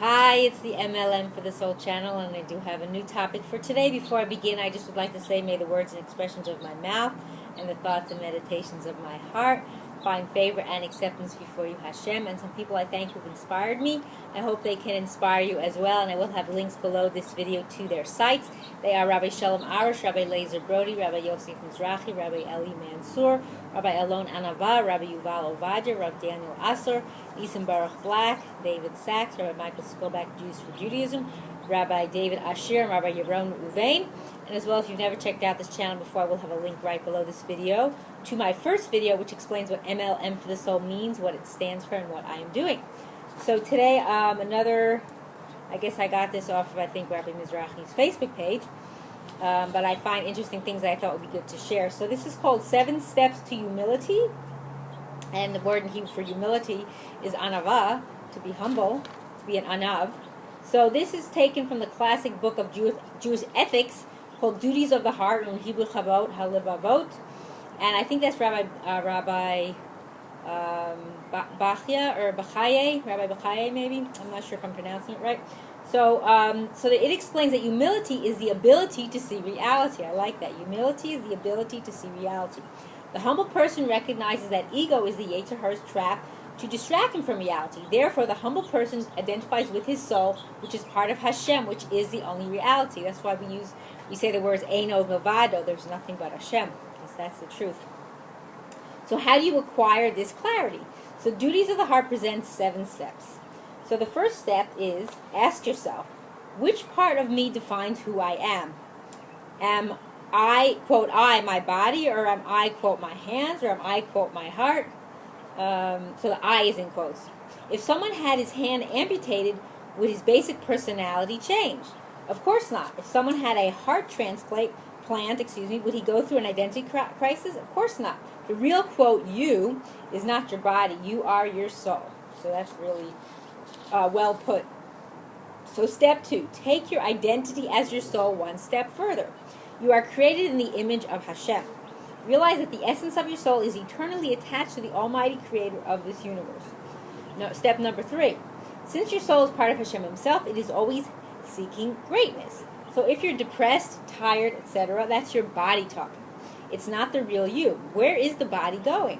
Hi, it's the M.L.M for the Soul Channel, and I do have a new topic for today. Before I begin, I just would like to say, may the words and expressions of my mouth and the thoughts and meditations of my heart find favor and acceptance before you, Hashem. And some people I thank who've inspired me. I hope they can inspire you as well, and I will have links below this video to their sites. They are Rabbi Shalom Arush, Rabbi Lazer Brody, Rabbi Yosef Mizrahi, Rabbi Eli Mansour, Rabbi Alon Anava, Rabbi Yuval Ovadia, Rav Daniel Asor, Nisan Baruch Black, David Sachs, Rabbi Michael Skolback, Jews for Judaism, Rabbi David Asher, and Rabbi Yaron Uvein. And as well, if you've never checked out this channel before, I will have a link right below this video to my first video, which explains what M.L.M for the soul means, what it stands for, and what I am doing. So today, I guess I got this off of, I think, Rabbi Mizrahi's Facebook page, but I find interesting things that I thought would be good to share. So this is called 7 Steps to Humility, and the word in Hebrew for humility is anava, to be humble, to be an anav. So this is taken from the classic book of Jewish ethics called Duties of the Heart, in Hebrew Chavot HaLevavot, and I think that's Rabbi Bachya or Bachaye, Rabbi Bachaye maybe. I'm not sure if I'm pronouncing it right. So it explains that humility is the ability to see reality. I like that. Humility is the ability to see reality. The humble person recognizes that ego is the Yetzer Hara's trap to distract him from reality. Therefore, the humble person identifies with his soul, which is part of Hashem, which is the only reality. That's why we say the words Eino Mavado, there's nothing but Hashem, because that's the truth. So how do you acquire this clarity? So Duties of the Heart presents 7 steps. So the first step is, ask yourself, which part of me defines who I am? Am I, quote, I, my body, or am I, quote, my hands, or am I, quote, my heart? So the I is in quotes. If someone had his hand amputated, would his basic personality change? Of course not. If someone had a heart transplant, would he go through an identity crisis? Of course not. The real, quote, you is not your body. You are your soul. So that's really well put. So step 2, take your identity as your soul one step further. You are created in the image of Hashem. Realize that the essence of your soul is eternally attached to the Almighty Creator of this universe. Now, step number 3. Since your soul is part of Hashem Himself, it is always seeking greatness. So if you're depressed, tired, etc., that's your body talking. It's not the real you. Where is the body going?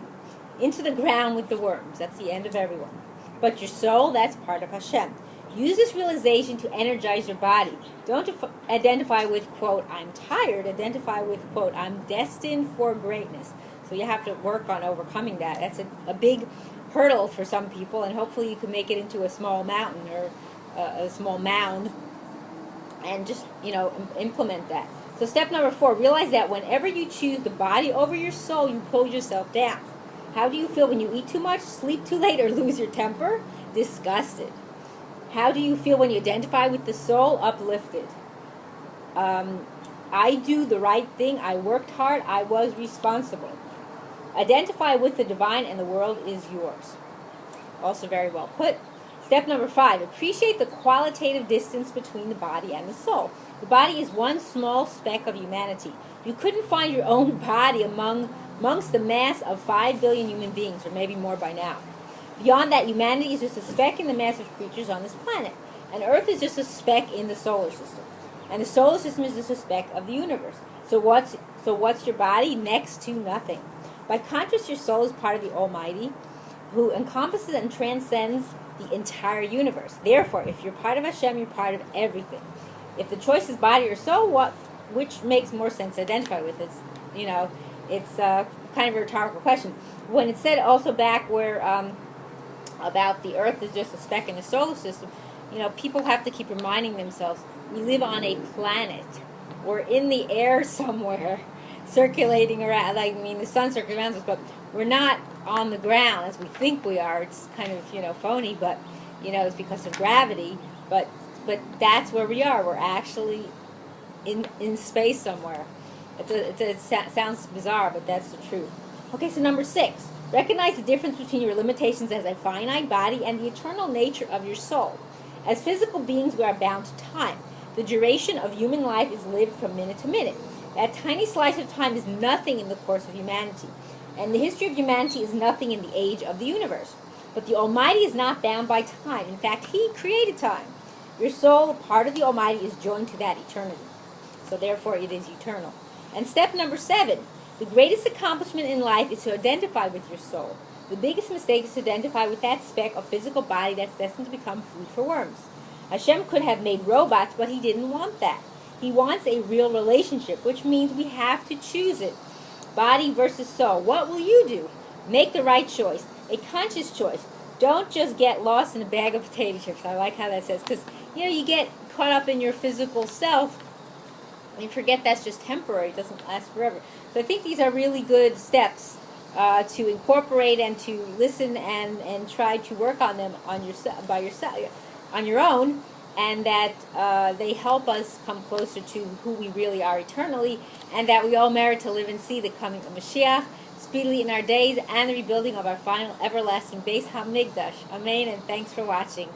Into the ground with the worms. That's the end of everyone. But your soul, that's part of Hashem. Use this realization to energize your body. Don't identify with, quote, I'm tired. Identify with, quote, I'm destined for greatness. So you have to work on overcoming that. That's a big hurdle for some people, and hopefully you can make it into a small mountain or a small mound and just, implement that. So step number 4, realize that whenever you choose the body over your soul, you pull yourself down. How do you feel when you eat too much, sleep too late, or lose your temper? Disgusted. How do you feel when you identify with the soul? Uplifted. I do the right thing. I worked hard. I was responsible. Identify with the divine, and the world is yours. Also very well put. Step number 5, appreciate the qualitative distance between the body and the soul. The body is one small speck of humanity. You couldn't find your own body amongst the mass of 5 billion human beings, or maybe more by now. Beyond that, humanity is just a speck in the mass of creatures on this planet. And Earth is just a speck in the solar system. And the solar system is just a speck of the universe. So what's your body? Next to nothing. By contrast, your soul is part of the Almighty, who encompasses and transcends the entire universe. Therefore, if you're part of Hashem, you're part of everything. If the choice is body or soul, which makes more sense to identify with? It's kind of a rhetorical question. When it said also back where about the Earth is just a speck in the solar system, people have to keep reminding themselves, we live on a planet. We're in the air somewhere, circulating around. The sun circles around us, but we're not on the ground as we think we are. It's kind of, phony, but, it's because of gravity. But that's where we are. We're actually in space somewhere. It sounds bizarre, but that's the truth. Okay, so number 6. Recognize the difference between your limitations as a finite body and the eternal nature of your soul. As physical beings, we are bound to time. The duration of human life is lived from minute to minute. That tiny slice of time is nothing in the course of humanity. And the history of humanity is nothing in the age of the universe. But the Almighty is not bound by time. In fact, He created time. Your soul, part of the Almighty, is joined to that eternity. So therefore it is eternal. And step number 7, the greatest accomplishment in life is to identify with your soul. The biggest mistake is to identify with that speck of physical body that's destined to become food for worms. Hashem could have made robots, but he didn't want that. He wants a real relationship, which means we have to choose it. Body versus soul. What will you do? Make the right choice, a conscious choice. Don't just get lost in a bag of potato chips. I like how that says, because you get caught up in your physical self and you forget that's just temporary. It doesn't last forever. So I think these are really good steps to incorporate and to listen and try to work on them on yourself, by yourself, on your own, and that they help us come closer to who we really are eternally, and that we all merit to live and see the coming of Mashiach speedily in our days and the rebuilding of our final everlasting base Hamikdash. Amen, and thanks for watching.